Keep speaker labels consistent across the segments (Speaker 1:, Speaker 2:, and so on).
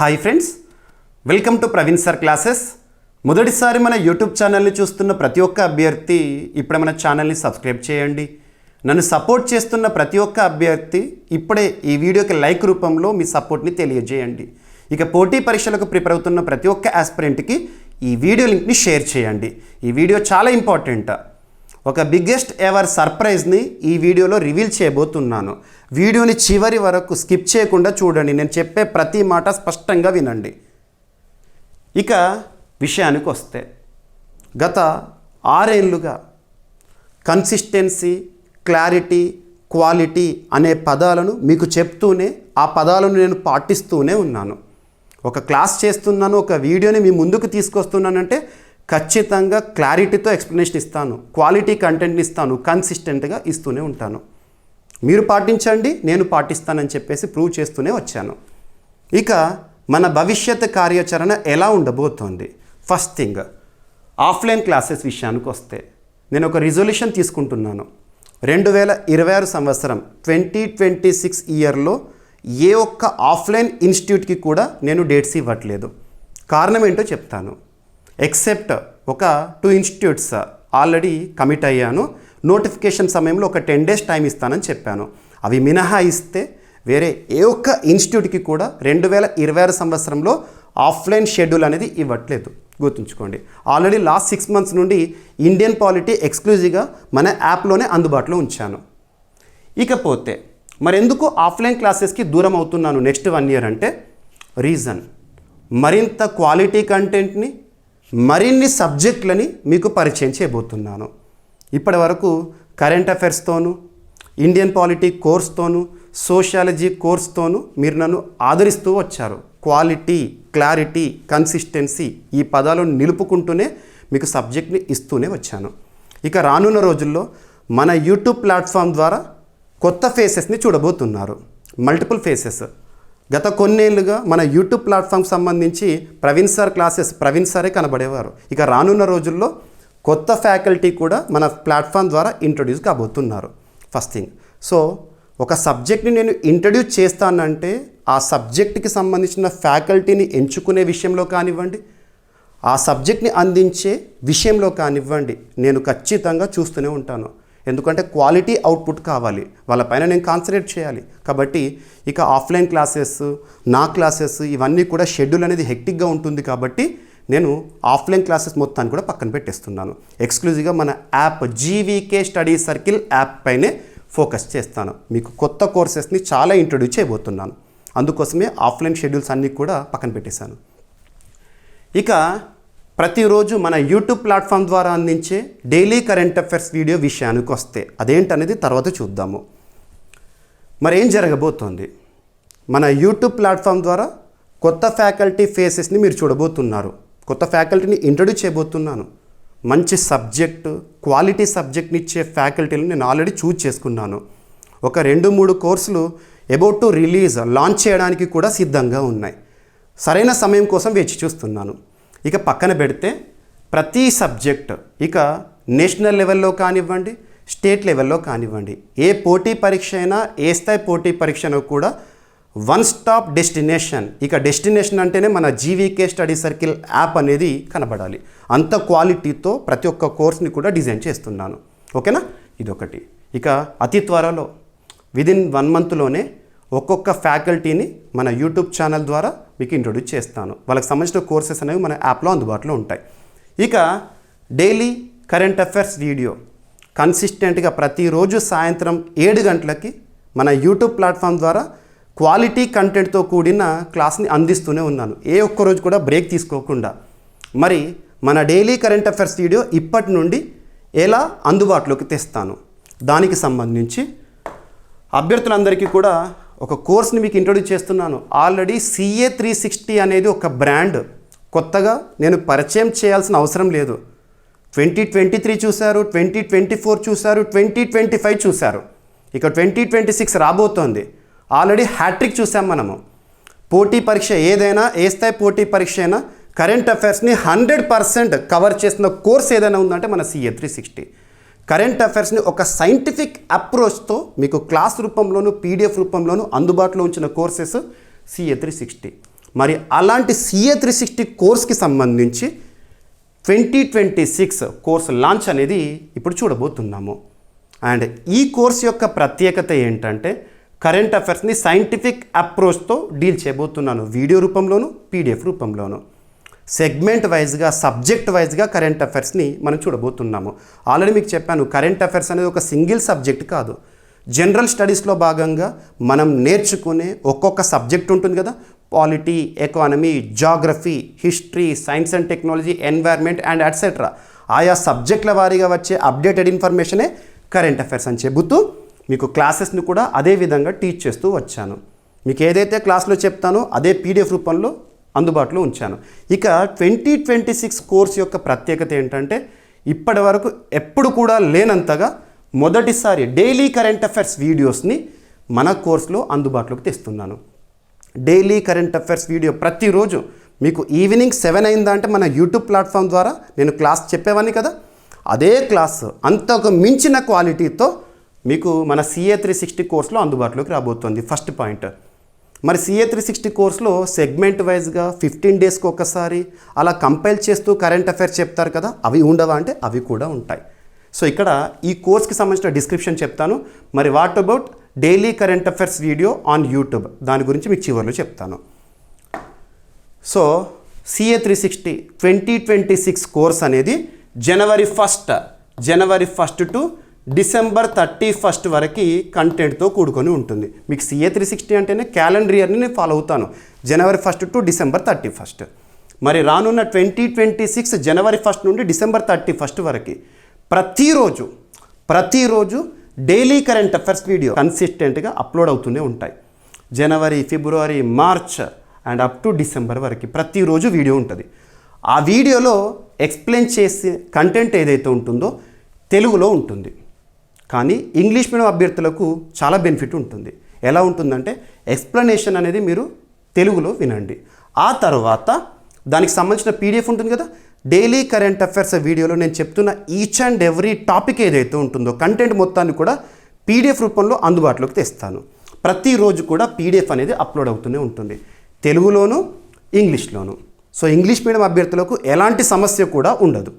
Speaker 1: Hi friends, welcome to Praveen sir classes. మొదటిసారి మన YouTube ఛానల్ని చూస్తున్న ప్రతి ఒక్క అభ్యర్థి ఇప్పుడే మన ఛానల్ని సబ్స్క్రైబ్ చేయండి. నన్ను సపోర్ట్ చేస్తున్న ప్రతి ఒక్క అభ్యర్థి ఇప్పుడే ఈ వీడియోకి లైక్ రూపంలో మీ సపోర్ట్ని తెలియజేయండి. ఇక పోటీ పరీక్షలకు ప్రిపేర్ అవుతున్న ప్రతి ఒక్క ఆస్పిరెంట్కి ఈ వీడియో లింక్ని షేర్ చేయండి. ఈ వీడియో చాలా ఇంపార్టెంట్. ఒక బిగ్గెస్ట్ ఎవర్ సర్ప్రైజ్ని ఈ వీడియోలో రివీల్ చేయబోతున్నాను. వీడియోని చివరి వరకు స్కిప్ చేయకుండా చూడండి. నేను చెప్పే ప్రతి మాట స్పష్టంగా వినండి. ఇక విషయానికి వస్తే, గత 6 ఏళ్ళుగా కన్సిస్టెన్సీ, క్లారిటీ, క్వాలిటీ అనే పదాలను మీకు చెప్తూనే ఆ పదాలను నేను పాటిస్తూనే ఉన్నాను. ఒక క్లాస్ చేస్తున్నాను, ఒక వీడియోని మీ ముందుకు తీసుకొస్తున్నానంటే ఖచ్చితంగా క్లారిటీతో ఎక్స్ప్లెనేషన్ ఇస్తాను, క్వాలిటీ కంటెంట్ని ఇస్తాను, కన్సిస్టెంట్గా ఇస్తూనే ఉంటాను. మీరు పాటించండి, నేను పాటిస్తానని చెప్పేసి ప్రూవ్ చేస్తూనే వచ్చాను. ఇక మన భవిష్యత్ కార్యాచరణ ఎలా ఉండబోతోంది? ఫస్ట్ థింగ్, ఆఫ్లైన్ క్లాసెస్ విషయానికి వస్తే నేను ఒక రిజల్యూషన్ తీసుకుంటున్నాను. 2026 సంవత్సరం 2026 ఇయర్లో ఏ ఒక్క ఆఫ్లైన్ ఇన్స్టిట్యూట్కి కూడా నేను డేట్స్ ఇవ్వట్లేదు. కారణం ఏంటో చెప్తాను. ఎక్సెప్ట్ ఒక 2 ఇన్స్టిట్యూట్స్ ఆల్రెడీ కమిట్ అయ్యాను. నోటిఫికేషన్ సమయంలో ఒక 10 days టైం ఇస్తానని చెప్పాను. అవి మినహాయిస్తే వేరే ఏ ఒక్క ఇన్స్టిట్యూట్కి కూడా 2026 సంవత్సరంలో ఆఫ్లైన్ షెడ్యూల్ అనేది ఇవ్వట్లేదు. గుర్తుంచుకోండి. ఆల్రెడీ లాస్ట్ 6 months నుండి ఇండియన్ పాలిటీ ఎక్స్క్లూజివ్గా మన యాప్లోనే అందుబాటులో ఉంచాను. ఇకపోతే మరెందుకు ఆఫ్లైన్ క్లాసెస్కి దూరం అవుతున్నాను నెక్స్ట్ 1 year అంటే రీజన్, మరింత క్వాలిటీ కంటెంట్ని, మరిన్ని సబ్జెక్టులని మీకు పరిచయం చేయబోతున్నాను. ఇప్పటి వరకు కరెంట్ అఫైర్స్తోనూ, ఇండియన్ పాలిటీ కోర్స్తోనూ, సోషియాలజీ కోర్స్తోనూ మీరు నన్ను ఆదరిస్తూ వచ్చారు. క్వాలిటీ, క్లారిటీ, కన్సిస్టెన్సీ ఈ పదాలను నిలుపుకుంటూనే మీకు సబ్జెక్ట్ని ఇస్తూనే వచ్చాను. ఇక రానున్న రోజుల్లో మన యూట్యూబ్ ప్లాట్ఫామ్ ద్వారా కొత్త ఫేసెస్ని చూడబోతున్నారు. Multiple faces. గత కొన్నేళ్ళుగా మన యూట్యూబ్ ప్లాట్ఫామ్కి సంబంధించి ప్రవీణ్ సార్ క్లాసెస్, ప్రవీణ్ సారే కనబడేవారు. ఇక రానున్న రోజుల్లో కొత్త ఫ్యాకల్టీ కూడా మన ప్లాట్ఫామ్ ద్వారా ఇంట్రొడ్యూస్ కాబోతున్నారు. First thing. సో ఒక సబ్జెక్ట్ని నేను ఇంట్రడ్యూస్ చేస్తానంటే ఆ సబ్జెక్ట్కి సంబంధించిన ఫ్యాకల్టీని ఎంచుకునే విషయంలో కానివ్వండి, ఆ సబ్జెక్ట్ని అందించే విషయంలో కానివ్వండి, నేను ఖచ్చితంగా చూస్తూనే ఉంటాను. ఎందుకంటే క్వాలిటీ అవుట్పుట్ కావాలి, వాళ్ళపైన నేను కాన్సన్ట్రేట్ చేయాలి. కాబట్టి ఇక ఆఫ్లైన్ క్లాసెస్, నా క్లాసెస్ ఇవన్నీ కూడా షెడ్యూల్ అనేది హెక్టిక్గా ఉంటుంది. కాబట్టి నేను ఆఫ్లైన్ క్లాసెస్ మొత్తాన్ని కూడా పక్కన పెట్టేస్తున్నాను. ఎక్స్క్లూజివ్గా మన app GVK study circle app పైనే ఫోకస్ చేస్తాను. మీకు కొత్త కోర్సెస్ని చాలా ఇంట్రొడ్యూస్ చేయబోతున్నాను. అందుకోసమే ఆఫ్లైన్ షెడ్యూల్స్ అన్నీ కూడా పక్కన పెట్టేశాను. ఇక ప్రతిరోజు మన యూట్యూబ్ ప్లాట్ఫామ్ ద్వారా అందించే డైలీ కరెంట్ అఫైర్స్ వీడియో విషయానికి వస్తే అదేంటనేది తర్వాత చూద్దాము. మరేం జరగబోతోంది? మన యూట్యూబ్ ప్లాట్ఫామ్ ద్వారా కొత్త ఫ్యాకల్టీ ఫేసెస్ని మీరు చూడబోతున్నారు. కొత్త ఫ్యాకల్టీని ఇంట్రొడ్యూస్ చేయబోతున్నాను. మంచి సబ్జెక్టు, క్వాలిటీ సబ్జెక్ట్ని ఇచ్చే ఫ్యాకల్టీలను నేను ఆల్రెడీ చూజ్ చేసుకున్నాను. ఒక 2-3 కోర్సులు అబౌట్ టు రిలీజ్, లాంచ్ చేయడానికి కూడా సిద్ధంగా ఉన్నాయి. సరైన సమయం కోసం వేచి చూస్తున్నాను. ఇక పక్కన పెడితే ప్రతి సబ్జెక్ట్, ఇక నేషనల్ లెవెల్లో కానివ్వండి, స్టేట్ లెవెల్లో కానివ్వండి, ఏ పోటీ పరీక్ష అయినా, ఏ స్థాయి పోటీ పరీక్ష అయినా కూడా వన్ స్టాప్ డెస్టినేషన్. ఇక డెస్టినేషన్ అంటేనే మన జీవీకే స్టడీ సర్కిల్ యాప్ అనేది కనబడాలి. అంత క్వాలిటీతో ప్రతి ఒక్క కోర్స్ని కూడా డిజైన్ చేస్తున్నాను. ఓకేనా? ఇదొకటి. ఇక అతి త్వరలో విదిన్ 1 monthలోనే ఒక్కొక్క ఫ్యాకల్టీని మన యూట్యూబ్ ఛానల్ ద్వారా మీకు ఇంట్రొడ్యూస్ చేస్తాను. వాళ్ళకి సంబంధించిన కోర్సెస్ అనేవి మన యాప్లో అందుబాటులో ఉంటాయి. ఇక డైలీ కరెంట్ అఫైర్స్ వీడియో కన్సిస్టెంట్గా ప్రతిరోజు సాయంత్రం 7 గంటలకి మన యూట్యూబ్ ప్లాట్ఫామ్ ద్వారా క్వాలిటీ కంటెంట్తో కూడిన క్లాస్ని అందిస్తూనే ఉన్నాను, ఏ ఒక్కరోజు కూడా బ్రేక్ తీసుకోకుండా. మరి మన డైలీ కరెంట్ అఫైర్స్ వీడియో ఇప్పటి నుండి ఎలా అందుబాటులోకి తెస్తాను, దానికి సంబంధించి అభ్యర్థులందరికీ కూడా ఒక కోర్స్ని మీకు ఇంట్రొడ్యూస్ చేస్తున్నాను. ఆల్రెడీ CA 360 అనేది ఒక బ్రాండ్ కొత్తగా నేను పరిచయం చేయాల్సిన అవసరం లేదు. 2023 చూశారు, 2024 చూశారు, 2025 చూశారు. ఇక 2026 రాబోతోంది. ఆల్రెడీ హ్యాట్రిక్ చూసాం మనము. పోటీ పరీక్ష ఏదైనా, ఏ స్థాయి పోటీ పరీక్ష అయినా కరెంట్ అఫైర్స్ని 100% కవర్ చేసిన కోర్స్ ఏదైనా ఉందంటే మన CA 360. కరెంట్ అఫైర్స్ని ఒక సైంటిఫిక్ అప్రోచ్తో మీకు క్లాస్ రూపంలోను, PDF రూపంలోను అందుబాటులో ఉంచిన కోర్సెస్ CA 360. మరి అలాంటి CA 360 కోర్స్కి సంబంధించి 2026 కోర్స్ లాంచ్ అనేది ఇప్పుడు చూడబోతున్నాము. అండ్ ఈ కోర్స్ యొక్క ప్రత్యేకత ఏంటంటే కరెంట్ అఫైర్స్ని సైంటిఫిక్ అప్రోచ్తో డీల్ చేయబోతున్నాను. వీడియో రూపంలోను, PDF రూపంలోను, సెగ్మెంట్ వైజ్గా, సబ్జెక్ట్ వైజ్గా కరెంట్ అఫైర్స్ని మనం చూడబోతున్నాము. ఆల్రెడీ మీకు చెప్పాను, కరెంట్ అఫైర్స్ అనేది ఒక సింగిల్ సబ్జెక్ట్ కాదు. జనరల్ స్టడీస్లో భాగంగా మనం నేర్చుకునే ఒక్కొక్క సబ్జెక్ట్ ఉంటుంది కదా, polity, economy, geography, history, science and technology, environment and etcetera. ఆయా సబ్జెక్టుల వారీగా వచ్చే అప్డేటెడ్ ఇన్ఫర్మేషనే కరెంట్ అఫైర్స్ అని చెబుతూ మీకు క్లాసెస్ని కూడా అదే విధంగా టీచ్ చేస్తూ వచ్చాను. మీకు ఏదైతే క్లాస్లో చెప్తానో అదే PDF రూపంలో అందుబాటులో ఉంచాను. ఇక 2026 కోర్స్ యొక్క ప్రత్యేకత ఏంటంటే ఇప్పటి వరకు ఎప్పుడు కూడా లేనంతగా మొదటిసారి డైలీ కరెంట్ అఫైర్స్ వీడియోస్ని మన కోర్సులో అందుబాటులోకి తెస్తున్నాను. డైలీ కరెంట్ అఫైర్స్ వీడియో ప్రతిరోజు మీకు ఈవినింగ్ 7 అయిందంటే మన యూట్యూబ్ ప్లాట్ఫామ్ ద్వారా నేను క్లాస్ చెప్పేవాడిని కదా, అదే క్లాస్ అంతకు మించిన క్వాలిటీతో మీకు మన CA 360 కోర్సులో అందుబాటులోకి రాబోతోంది. ఫస్ట్ పాయింట్, మరి CA 360 కోర్సులో సెగ్మెంట్ వైజ్గా 15 డేస్కి ఒకసారి అలా కంపైల్ చేస్తూ కరెంట్ అఫైర్స్ చెప్తారు కదా, అవి ఉండవా అంటే అవి కూడా ఉంటాయి. సో ఇక్కడ ఈ కోర్స్కి సంబంధించిన డిస్క్రిప్షన్ చెప్తాను. మరి what about daily current affairs video on YouTube, దాని గురించి మీకు చివరిలో చెప్తాను. సో CA 360 2026 కోర్స్ అనేది జనవరి 1 టు డిసెంబర్ 31 వరకు కంటెంట్తో కూడుకొని ఉంటుంది. మీకు CA 360 అంటేనే క్యాలెండర్ ఇయర్ని నేను ఫాలో అవుతాను, జనవరి 1 టు డిసెంబర్ 31. మరి రానున్న 2026 జనవరి 1 నుండి డిసెంబర్ 31 వరకు ప్రతిరోజు డైలీ కరెంట్ అఫైర్స్ వీడియో కన్సిస్టెంట్గా అప్లోడ్ అవుతూనే ఉంటాయి. జనవరి, ఫిబ్రవరి, March and up to December వరకు ప్రతిరోజు వీడియో ఉంటుంది. ఆ వీడియోలో ఎక్స్ప్లెయిన్ చేసే కంటెంట్ ఏదైతే ఉంటుందో తెలుగులో ఉంటుంది. కానీ ఇంగ్లీష్ మీడియం అభ్యర్థులకు చాలా బెనిఫిట్ ఉంటుంది. ఎలా ఉంటుందంటే ఎక్స్ప్లెనేషన్ అనేది మీరు తెలుగులో వినండి, ఆ తర్వాత దానికి సంబంధించిన PDF ఉంటుంది కదా, డైలీ కరెంట్ అఫైర్స్ వీడియోలో నేను చెప్తున్న ఈచ్ అండ్ ఎవ్రీ టాపిక్ ఏదైతే ఉంటుందో కంటెంట్ మొత్తాన్ని కూడా PDF రూపంలో అందుబాటులోకి తెస్తాను. ప్రతిరోజు కూడా PDF అనేది అప్లోడ్ అవుతూనే ఉంటుంది, తెలుగులోను, ఇంగ్లీష్లోను. సో ఇంగ్లీష్ మీడియం అభ్యర్థులకు ఎలాంటి సమస్య కూడా ఉండదు.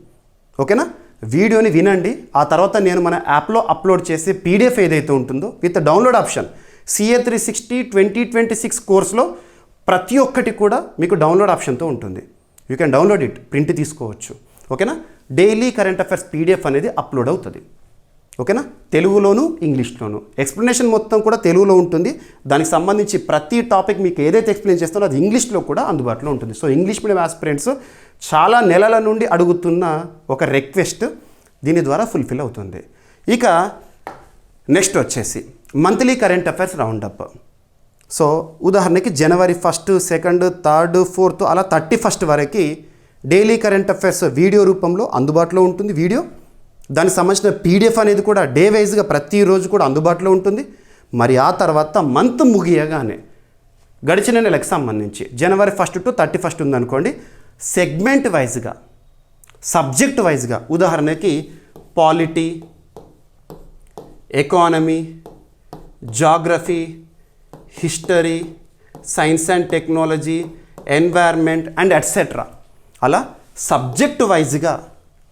Speaker 1: ఓకేనా, వీడియోని వినండి, ఆ తర్వాత నేను మన యాప్లో అప్లోడ్ చేసే PDF ఏదైతే ఉంటుందో విత్ డౌన్లోడ్ ఆప్షన్ CA 360 2026 కోర్సులో ప్రతి ఒక్కటి కూడా మీకు డౌన్లోడ్ ఆప్షన్తో ఉంటుంది. You can download it, print తీసుకోవచ్చు. ఓకేనా, డైలీ కరెంట్ అఫైర్స్ PDF అనేది అప్లోడ్ అవుతుంది. ఓకేనా, తెలుగులోను, ఇంగ్లీష్లోను. ఎక్స్ప్లెనేషన్ మొత్తం కూడా తెలుగులో ఉంటుంది, దానికి సంబంధించి ప్రతి టాపిక్ మీకు ఏదైతే ఎక్స్ప్లెయిన్ చేస్తారో అది ఇంగ్లీష్లో కూడా అందుబాటులో ఉంటుంది. సో ఇంగ్లీష్ మీడియం ఆస్పిరెంట్స్ చాలా నెలల నుండి అడుగుతున్న ఒక రిక్వెస్ట్ దీని ద్వారా ఫుల్ఫిల్ అవుతుంది. ఇక నెక్స్ట్ వచ్చేసి monthly current affairs roundup. So ఉదాహరణకి జనవరి 1, 2, 3, 4 అలా 31 వరకు డైలీ కరెంట్ అఫైర్స్ వీడియో రూపంలో అందుబాటులో ఉంటుంది. వీడియో దానికి సంబంధించిన PDF అనేది కూడా డే వైజ్గా ప్రతిరోజు కూడా అందుబాటులో ఉంటుంది. మరి ఆ తర్వాత మంత్ ముగియగానే గడిచిన నెలకు సంబంధించి జనవరి 1 టు 31 ఉందనుకోండి, సెగ్మెంట్ వైజ్గా, సబ్జెక్ట్ వైజ్గా, ఉదాహరణకి polity, economy, geography, history, science and technology, environment and etcetera, అలా సబ్జెక్ట్ వైజ్గా,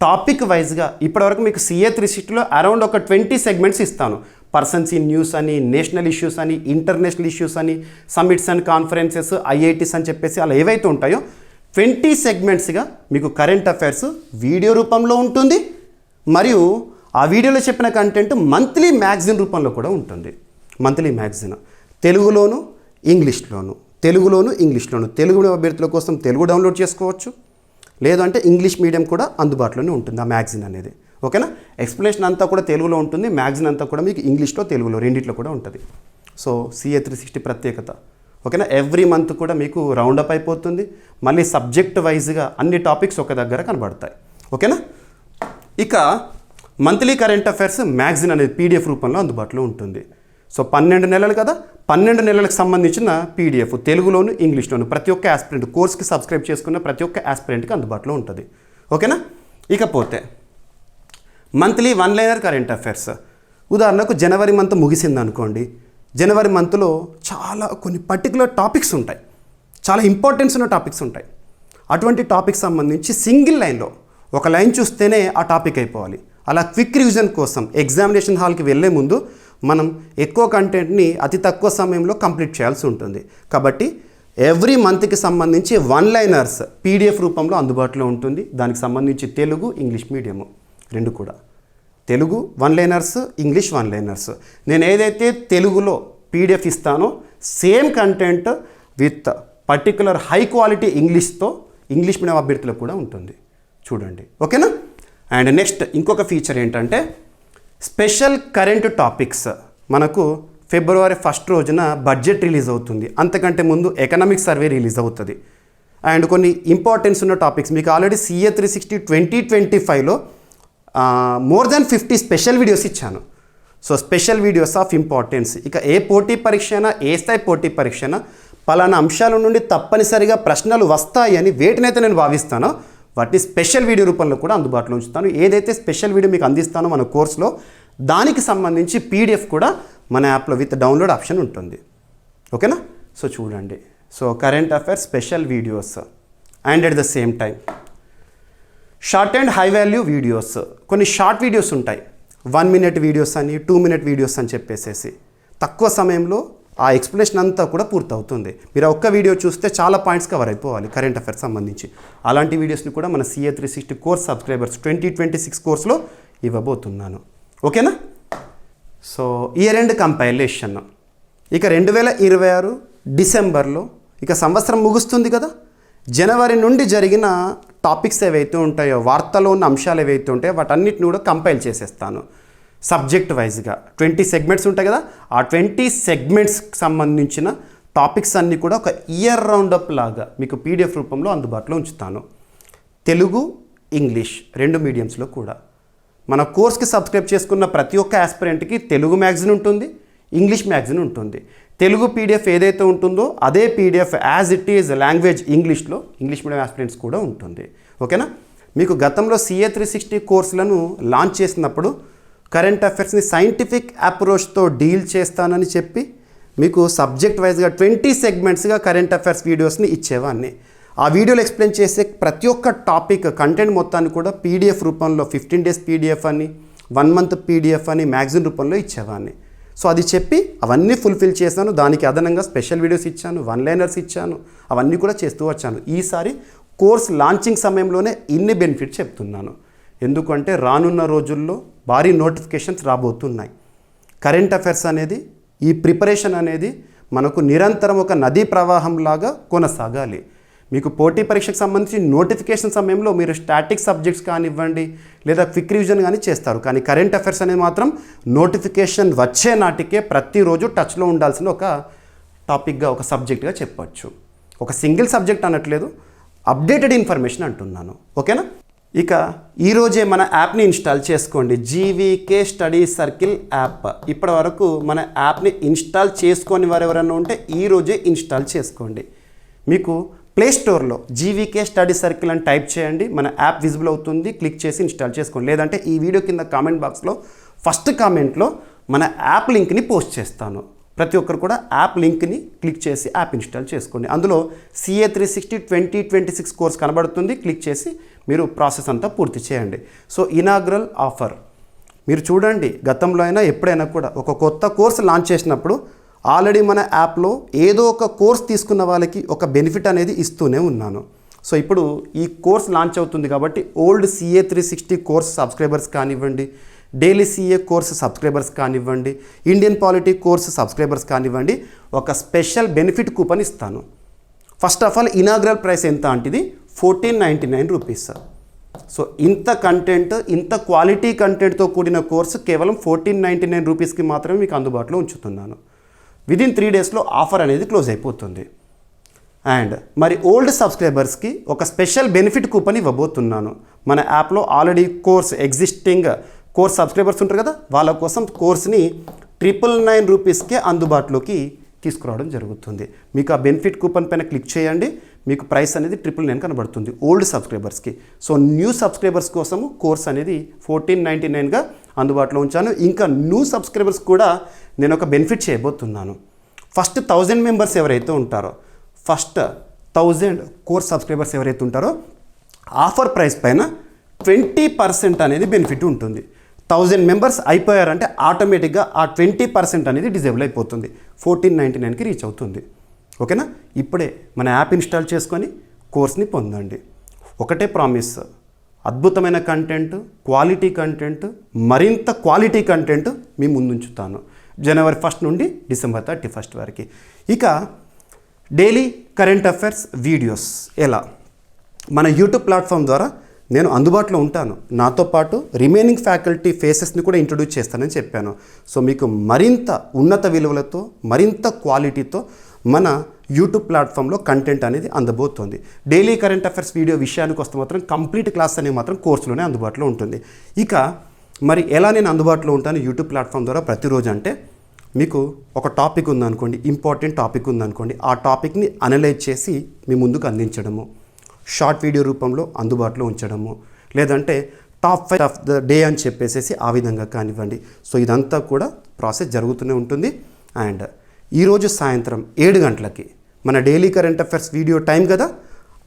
Speaker 1: టాపిక్ వైజ్గా ఇప్పటివరకు మీకు CA 360లో అరౌండ్ ఒక 20 సెగ్మెంట్స్ ఇస్తాను. పర్సన్స్ ఇన్ న్యూస్ అని, నేషనల్ ఇష్యూస్ అని, ఇంటర్నేషనల్ ఇష్యూస్ అని, సమ్మిట్స్ అండ్ కాన్ఫరెన్సెస్, IITs అని చెప్పేసి అలా ఏవైతే ఉంటాయో 20 సెగ్మెంట్స్గా మీకు కరెంట్ అఫైర్స్ వీడియో రూపంలో ఉంటుంది. మరియు ఆ వీడియోలో చెప్పిన కంటెంట్ మంత్లీ మ్యాగజైన్ రూపంలో కూడా ఉంటుంది. మంత్లీ మ్యాగజైన్ తెలుగులోను, ఇంగ్లీష్లోను, తెలుగు అభ్యర్థుల కోసం తెలుగు డౌన్లోడ్ చేసుకోవచ్చు, లేదంటే ఇంగ్లీష్ మీడియం కూడా అందుబాటులోనే ఉంటుంది ఆ మ్యాగజైన్ అనేది. ఓకేనా, ఎక్స్ప్లెనేషన్ అంతా కూడా తెలుగులో ఉంటుంది, మ్యాగజైన్ అంతా కూడా మీకు ఇంగ్లీష్లో, తెలుగులో రెండిట్లో కూడా ఉంటుంది. సో CA 360 ప్రత్యేకత. ఓకేనా, ఎవ్రీ మంత్ కూడా మీకు రౌండప్ అయిపోతుంది, మళ్ళీ సబ్జెక్ట్ వైజ్గా అన్ని టాపిక్స్ ఒక దగ్గర కనబడతాయి. ఓకేనా, ఇక మంత్లీ కరెంట్ అఫైర్స్ మ్యాగజైన్ అనేది PDF రూపంలో అందుబాటులో ఉంటుంది. సో 12 నెలలు కదా, 12 నెలలకు సంబంధించిన PDF తెలుగులోను, ఇంగ్లీష్లోను ప్రతి ఒక్క ఆస్పిరెంట్, కోర్స్కి సబ్స్క్రైబ్ చేసుకున్న ప్రతి ఒక్క ఆస్పిరెంట్కి అందుబాటులో ఉంటుంది. ఓకేనా, ఇకపోతే మంత్లీ 1 లైనర్ కరెంట్ అఫైర్స్. ఉదాహరణకు జనవరి మంత్ ముగిసింది అనుకోండి, జనవరి మంత్లో చాలా కొన్ని పర్టికులర్ టాపిక్స్ ఉంటాయి. చాలా ఇంపార్టెన్స్ ఉన్న టాపిక్స్ ఉంటాయి. అటువంటి టాపిక్ సంబంధించి సింగిల్ లైన్లో ఒక లైన్ చూస్తేనే ఆ టాపిక్ అయిపోవాలి. అలా క్విక్ రివిజన్ కోసం ఎగ్జామినేషన్ హాల్కి వెళ్ళే ముందు మనం ఎక్కువ కంటెంట్ని అతి తక్కువ సమయంలో కంప్లీట్ చేయాల్సి ఉంటుంది. కాబట్టి ఎవ్రీ మంత్కి సంబంధించి 1 లైనర్స్ పీడిఎఫ్ రూపంలో అందుబాటులో ఉంటుంది. దానికి సంబంధించి తెలుగు, ఇంగ్లీష్ మీడియము రెండు కూడా. Telugu 1 liners, English 1 liners. నేను ఏదైతే తెలుగులో పీడిఎఫ్ ఇస్తానో same content with particular high quality ఇంగ్లీష్తో ఇంగ్లీష్ మీడియం అభ్యర్థులకు కూడా ఉంటుంది. చూడండి, ఓకేనా? అండ్ నెక్స్ట్ ఇంకొక ఫీచర్ ఏంటంటే స్పెషల్ కరెంట్ టాపిక్స్. మనకు ఫిబ్రవరి 1 రోజున బడ్జెట్ రిలీజ్ అవుతుంది. అంతకంటే ముందు ఎకనామిక్ సర్వే రిలీజ్ అవుతుంది. అండ్ కొన్ని ఇంపార్టెన్స్ ఉన్న టాపిక్స్ మీకు ఆల్రెడీ CA 360 2025లో మోర్ దాన్ 50 స్పెషల్ వీడియోస్ ఇచ్చాను. So special videos of importance. ఇక ఏ పోటీ పరీక్ష అయినా, ఏ స్థాయి పోటీ పరీక్ష అయినా పలానా అంశాల నుండి తప్పనిసరిగా ప్రశ్నలు వస్తాయని వేటినైతే నేను భావిస్తానో వాటిని స్పెషల్ వీడియో రూపంలో కూడా అందుబాటులో ఉంచుతాను. ఏదైతే స్పెషల్ వీడియో మీకు అందిస్తానో మన కోర్సులో దానికి సంబంధించి PDF కూడా మన యాప్లో విత్ డౌన్లోడ్ ఆప్షన్ ఉంటుంది. ఓకేనా? సో చూడండి, so current affairs special videos and at the same time short and high value videos. కొన్ని షార్ట్ వీడియోస్ ఉంటాయి, 1 మినిట్ వీడియోస్ అని, 2 మినిట్ వీడియోస్ అని చెప్పేసేసి తక్కువ సమయంలో ఆ ఎక్స్ప్లెనేషన్ అంతా కూడా పూర్తవుతుంది. మీరు ఒక్క వీడియో చూస్తే చాలా పాయింట్స్ కవర్ అయిపోవాలి కరెంట్ అఫైర్స్ సంబంధించి. అలాంటి వీడియోస్ని కూడా మన CA 360 కోర్స్ సబ్స్క్రైబర్స్ 2026 కోర్సులో ఇవ్వబోతున్నాను. ఓకేనా? సో ఇయర్ ఎండ్ కంపైలేషన్ ఇక 2026 డిసెంబర్లో ఇక సంవత్సరం ముగుస్తుంది కదా. జనవరి నుండి జరిగిన టాపిక్స్ ఏవైతే ఉంటాయో, వార్తలో ఉన్న అంశాలు ఏవైతే ఉంటాయో వాటన్నిటిని కూడా కంపైల్ చేసేస్తాను సబ్జెక్ట్ వైజ్గా. 20 సెగ్మెంట్స్ ఉంటాయి కదా, ఆ 20 సెగ్మెంట్స్కి సంబంధించిన టాపిక్స్ అన్నీ కూడా ఒక ఇయర్ రౌండప్ లాగా మీకు PDF రూపంలో అందుబాటులో ఉంచుతాను. తెలుగు, ఇంగ్లీష్ 2 మీడియంస్లో కూడా. మన కోర్స్కి సబ్స్క్రైబ్ చేసుకున్న ప్రతి ఒక్క ఆస్పిరెంట్కి తెలుగు మ్యాగజైన్ ఉంటుంది, ఇంగ్లీష్ మ్యాగజైన్ ఉంటుంది. తెలుగు PDF ఏదైతే ఉంటుందో అదే PDF as it is language ఇంగ్లీష్లో ఇంగ్లీష్ మీడియం ఆస్పిరెంట్స్ కూడా ఉంటుంది. ఓకేనా? మీకు గతంలో CA 360 కోర్సులను లాంచ్ చేసినప్పుడు కరెంట్ అఫైర్స్ని సైంటిఫిక్ అప్రోచ్తో డీల్ చేస్తానని చెప్పి మీకు సబ్జెక్ట్ వైజ్గా 20 సెగ్మెంట్స్గా కరెంట్ అఫైర్స్ వీడియోస్ని ఇచ్చేవాడిని. ఆ వీడియోలో ఎక్స్ప్లెయిన్ చేసే ప్రతి ఒక్క టాపిక్ కంటెంట్ మొత్తాన్ని కూడా PDF రూపంలో 15 డేస్ PDF అని, 1 మంత్ PDF అని మ్యాగజైన్ రూపంలో ఇచ్చేవాడిని. సో అది చెప్పి అవన్నీ ఫుల్ఫిల్ చేశాను. దానికి అదనంగా స్పెషల్ వీడియోస్ ఇచ్చాను, 1 లైనర్స్ ఇచ్చాను, అవన్నీ కూడా చేస్తూ వచ్చాను. ఈసారి కోర్స్ లాంచింగ్ సమయంలోనే ఇన్ని బెనిఫిట్స్ చెప్తున్నాను. ఎందుకంటే రానున్న రోజుల్లో భారీ నోటిఫికేషన్స్ రాబోతున్నాయి. కరెంట్ అఫైర్స్ అనేది, ఈ ప్రిపరేషన్ అనేది మనకు నిరంతరం ఒక నదీ ప్రవాహంలాగా కొనసాగాలి. మీకు పోటీ పరీక్షకు సంబంధించి నోటిఫికేషన్ సమయంలో మీరు స్టాటిక్ సబ్జెక్ట్స్ కానివ్వండి లేదా క్విక్ రివిజన్ కానీ చేస్తారు. కానీ కరెంట్ అఫైర్స్ అనేది మాత్రం నోటిఫికేషన్ వచ్చే నాటికే ప్రతిరోజు టచ్లో ఉండాల్సిన ఒక టాపిక్గా, ఒక సబ్జెక్ట్గా చెప్పచ్చు. ఒక సింగిల్ సబ్జెక్ట్ అనట్లేదు, అప్డేటెడ్ ఇన్ఫర్మేషన్ అంటున్నాను. ఓకేనా? ఇక ఈరోజే మన యాప్ని ఇన్స్టాల్ చేసుకోండి. GVK study circle app. ఇప్పటి వరకు మన యాప్ని ఇన్స్టాల్ చేసుకొని వారు ఎవరైనా ఉంటే ఈరోజే ఇన్స్టాల్ చేసుకోండి. మీకు ప్లే స్టోర్లో GVK స్టడీ సర్కిల్ అని టైప్ చేయండి, మన యాప్ విజిబుల్ అవుతుంది. క్లిక్ చేసి ఇన్స్టాల్ చేసుకోండి. లేదంటే ఈ వీడియో కింద కామెంట్ బాక్స్లో ఫస్ట్ కామెంట్లో మన యాప్ లింక్ని పోస్ట్ చేస్తాను. ప్రతి ఒక్కరు కూడా యాప్ లింక్ని క్లిక్ చేసి యాప్ ఇన్స్టాల్ చేసుకోండి. అందులో CA 360 2026 కోర్స్ కనబడుతుంది. క్లిక్ చేసి మీరు ప్రాసెస్ అంతా పూర్తి చేయండి. సో ఇనాగ్రల్ ఆఫర్ మీరు చూడండి, గతంలో అయినా ఎప్పుడైనా కూడా ఒక కొత్త కోర్స్ లాంచ్ చేసినప్పుడు ఆల్రెడీ మన యాప్లో ఏదో ఒక కోర్స్ తీసుకున్న వాళ్ళకి ఒక బెనిఫిట్ అనేది ఇస్తూనే ఉన్నాను. సో ఇప్పుడు ఈ కోర్స్ లాంచ్ అవుతుంది కాబట్టి ఓల్డ్ CA 360 కోర్స్ సబ్స్క్రైబర్స్ కానివ్వండి, డైలీ CA కోర్స్ సబ్స్క్రైబర్స్ కానివ్వండి, ఇండియన్ పాలిటీ కోర్స్ సబ్స్క్రైబర్స్ కానివ్వండి, ఒక స్పెషల్ బెనిఫిట్ కూపన్ ఇస్తాను. First of all inaugural price ఎంత అంటే ఇది 1499 రూపీస్. సో ఇంత కంటెంట్, ఇంత క్వాలిటీ కంటెంట్తో కూడిన కోర్సు కేవలం 1499 రూపీస్కి మాత్రమే మీకు అందుబాటులో ఉంచుతున్నాను. విదిన్ 3 డేస్లో ఆఫర్ అనేది క్లోజ్ అయిపోతుంది. అండ్ మరి ఓల్డ్ సబ్స్క్రైబర్స్కి ఒక స్పెషల్ బెనిఫిట్ కూపన్ ఇవ్వబోతున్నాను. మన యాప్లో already course existing course subscribers ఉంటారు కదా, వాళ్ళ కోసం కోర్స్ని 999 రూపీస్కే అందుబాటులోకి తీసుకురావడం జరుగుతుంది. మీకు ఆ బెనిఫిట్ కూపన్ పైన క్లిక్ చేయండి, మీకు ప్రైస్ అనేది 999 కనబడుతుంది ఓల్డ్ సబ్స్క్రైబర్స్కి. సో న్యూ సబ్స్క్రైబర్స్ కోసము కోర్స్ అనేది 1499గా అందుబాటులో ఉంచాను. ఇంకా న్యూ సబ్స్క్రైబర్స్ కూడా నేను ఒక బెనిఫిట్ చేయబోతున్నాను. ఫస్ట్ 1000 మెంబర్స్ ఎవరైతే ఉంటారో, ఫస్ట్ 1000 కోర్స్ సబ్స్క్రైబర్స్ ఎవరైతే ఉంటారో ఆఫర్ ప్రైస్ పైన 20% అనేది బెనిఫిట్ ఉంటుంది. 1000 మెంబర్స్ అయిపోయారంటే ఆటోమేటిక్గా ఆ 20% అనేది డిజేబుల్ అయిపోతుంది. 1499కి రీచ్ అవుతుంది. ఓకేనా? ఇప్పుడే మన యాప్ ఇన్స్టాల్ చేసుకొని కోర్స్ని పొందండి. ఒకటే ప్రామిస్, అద్భుతమైన కంటెంట్, క్వాలిటీ కంటెంట్, మరింత క్వాలిటీ కంటెంట్ మీ ముందుంచుతాను జనవరి 1 నుండి డిసెంబర్ 31 వరకు. ఇక డైలీ కరెంట్ అఫైర్స్ వీడియోస్ ఎలా మన యూట్యూబ్ ప్లాట్ఫామ్ ద్వారా నేను అందుబాటులో ఉంటాను. నాతో పాటు రిమైనింగ్ ఫ్యాకల్టీ ఫేసెస్ని కూడా ఇంట్రొడ్యూస్ చేస్తానని చెప్పాను. సో మీకు మరింత ఉన్నత విలువలతో, మరింత క్వాలిటీతో మన యూట్యూబ్ ప్లాట్ఫామ్లో కంటెంట్ అనేది అందబోతోంది. డైలీ కరెంట్ అఫైర్స్ వీడియో విషయానికి వస్తే మాత్రం కంప్లీట్ క్లాస్ అనేది మాత్రం కోర్సులోనే అందుబాటులో ఉంటుంది. ఇక మరి ఎలా నేను అందుబాటులో ఉంటాను యూట్యూబ్ ప్లాట్ఫామ్ ద్వారా ప్రతిరోజు అంటే, మీకు ఒక టాపిక్ ఉందనుకోండి, ఇంపార్టెంట్ టాపిక్ ఉందనుకోండి, ఆ టాపిక్ని అనలైజ్ చేసి మీ ముందుకు అందించడము, షార్ట్ వీడియో రూపంలో అందుబాటులో ఉంచడము, లేదంటే టాప్ 5 ఆఫ్ ద డే అని చెప్పేసి ఆ విధంగా కానివ్వండి. సో ఇదంతా కూడా ప్రాసెస్ జరుగుతూనే ఉంటుంది. అండ్ ఈరోజు సాయంత్రం 7 గంటలకి మన daily current affairs video time కదా,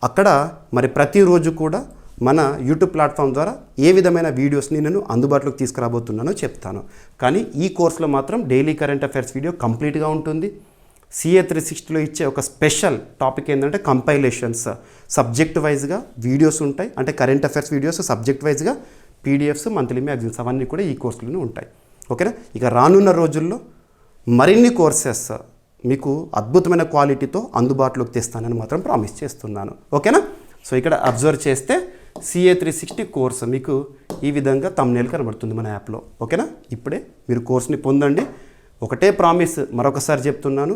Speaker 1: అక్కడ మరి ప్రతిరోజు కూడా మన యూట్యూబ్ ప్లాట్ఫామ్ ద్వారా ఏ విధమైన వీడియోస్ని నేను అందుబాటులోకి తీసుకురాబోతున్నానో చెప్తాను. కానీ ఈ కోర్సులో మాత్రం డైలీ కరెంట్ అఫైర్స్ వీడియో కంప్లీట్గా ఉంటుంది. CA 360లో ఇచ్చే ఒక స్పెషల్ టాపిక్ ఏంటంటే కంపైలేషన్స్. సబ్జెక్ట్ వైజ్గా వీడియోస్ ఉంటాయి, అంటే కరెంట్ అఫైర్స్ వీడియోస్ సబ్జెక్ట్ వైజ్గా PDFs, మంత్లీ మ్యాగజైన్స్ అవన్నీ కూడా ఈ కోర్సులోనే ఉంటాయి. ఓకేనా? ఇక రానున్న రోజుల్లో మరిన్ని కోర్సెస్ మీకు అద్భుతమైన క్వాలిటీతో అందుబాటులోకి తెస్తానని మాత్రం ప్రామిస్ చేస్తున్నాను. ఓకేనా? సో ఇక్కడ అబ్జర్వ్ చేస్తే CA 360 కోర్స్ మీకు ఈ విధంగా థంబ్నెయిల్ కనబడుతుంది మన యాప్లో. ఓకేనా? ఇప్పుడే మీరు కోర్స్ని పొందండి. ఒకటే ప్రామిస్ మరొకసారి చెప్తున్నాను,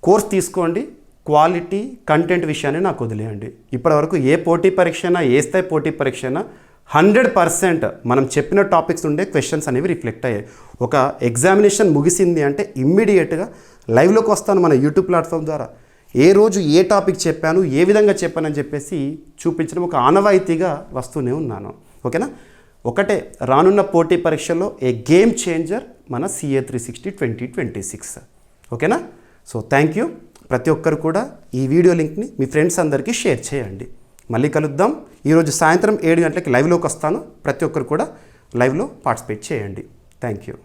Speaker 1: కోర్స్ తీసుకోండి, క్వాలిటీ కంటెంట్ విషయాన్ని నాకు వదిలేయండి. ఇప్పటివరకు ఏ పోటీ పరీక్ష అయినా, ఏ స్థాయి పోటీ పరీక్ష అయినా 100% మనం చెప్పిన టాపిక్స్ ఉండే క్వశ్చన్స్ అనేవి రిఫ్లెక్ట్ అయ్యాయి. ఒక ఎగ్జామినేషన్ ముగిసింది అంటే ఇమ్మీడియట్గా లైవ్లోకి వస్తాను మన యూట్యూబ్ ప్లాట్ఫామ్ ద్వారా. ఏ రోజు ఏ టాపిక్ చెప్పాను, ఏ విధంగా చెప్పానని చెప్పేసి చూపించడం ఒక ఆనవాయితీగా వస్తూనే ఉన్నాను. ఓకేనా? ఒకటే, రానున్న పోటీ పరీక్షలో ఏ గేమ్ చేంజర్ మన CA 360 2026. ఓకేనా? So thank you. ప్రతి ఒక్కరు కూడా ఈ వీడియో లింక్ని మీ ఫ్రెండ్స్ అందరికీ షేర్ చేయండి. మళ్ళీ కలుద్దాం. ఈరోజు సాయంత్రం 7 గంటలకి లైవ్లోకి వస్తాను. ప్రతి ఒక్కరు కూడా లైవ్లో పార్టిసిపేట్ చేయండి. Thank you.